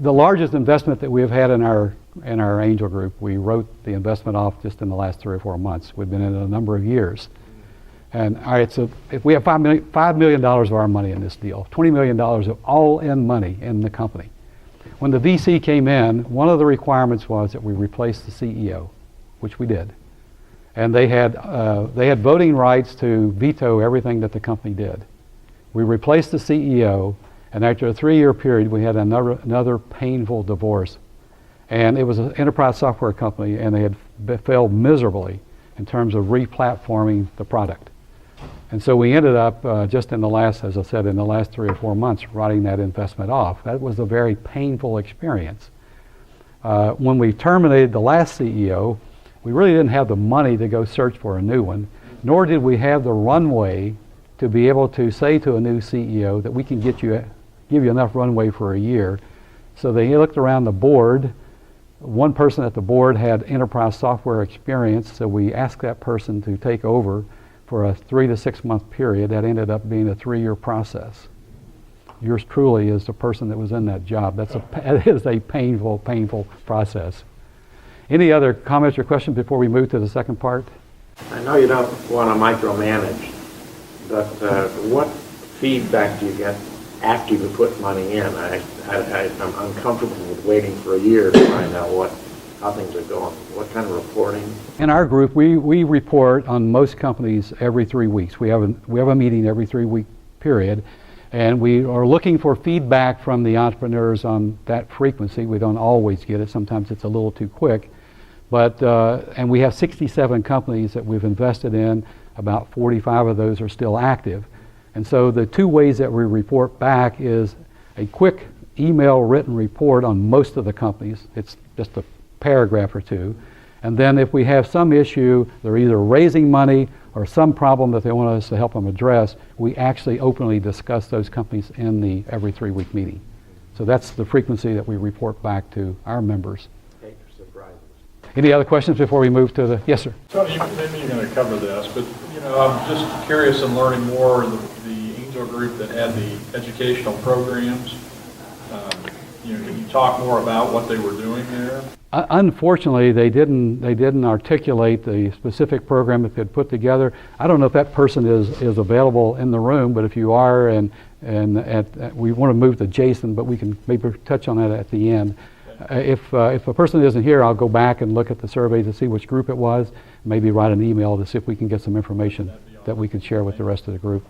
the largest investment that we've had in our angel group. We wrote the investment off just in the last 3 or 4 months. We've been in it a number of years. And all right, so if we have $5 million of our money in this deal, $20 million of all-in money in the company. When the VC came in, one of the requirements was that we replace the CEO, which we did. And they had voting rights to veto everything that the company did. We replaced the CEO, and after a 3-year period, we had another painful divorce. And it was an enterprise software company, and they had failed miserably in terms of re-platforming the product. And so we ended up just in the last, as I said, in the last 3 or 4 months, writing that investment off. That was a very painful experience. When we terminated the last CEO, we really didn't have the money to go search for a new one, nor did we have the runway to be able to say to a new CEO that we can give you enough runway for a year. So they looked around the board. One person at the board had enterprise software experience, so we asked that person to take over for a 3 to 6 month period. That ended up being a 3-year process. Yours truly is the person that was in that job. That is a painful, painful process. Any other comments or questions before we move to the second part? I know you don't want to micromanage, but what feedback do you get after you put money in? I'm uncomfortable with waiting for a year to find out how things are going. What kind of reporting? In our group, we report on most companies every 3 weeks. We have a meeting every 3-week period, and we are looking for feedback from the entrepreneurs on that frequency. We don't always get it. Sometimes it's a little too quick. But and we have 67 companies that we've invested in. About 45 of those are still active. And so the 2 ways that we report back is a quick email written report on most of the companies. It's just a paragraph or 2. And then if we have some issue, they're either raising money or some problem that they want us to help them address, we actually openly discuss those companies in the every 3-week meeting. So that's the frequency that we report back to our members. Any other questions before we move to the, yes, sir? Tony, maybe you're going to cover this, but I'm just curious in learning more. The angel group that had the educational programs, can you talk more about what they were doing there? Unfortunately, they didn't articulate the specific program that they'd put together. I don't know if that person is available in the room, but if you are, and we want to move to Jason, but we can maybe touch on that at the end. If a person isn't here, I'll go back and look at the survey to see which group it was, maybe write an email to see if we can get some information that we can share with the rest of the group.